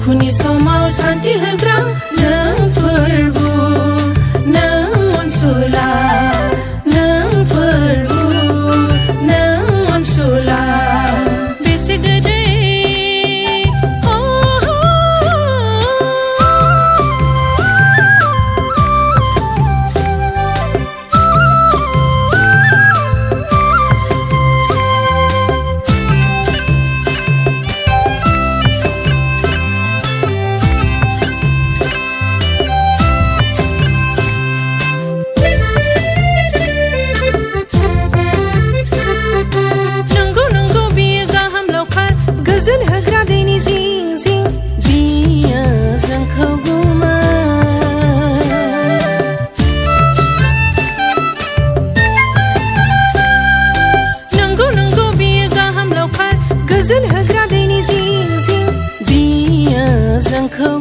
दुखुनि समाव सान्थि होग्रा नों फोरबु नों अनसुला नों फोरबु नों अनसुला बेसे गोदै गोजोन होग्रा दैनि जिं जिं बियो जोंखौ गुमा नंगौ नंगौ बियो गाहाम लावखार गोजोन होग्रा दैनि जिं जिं बियो जोंखौ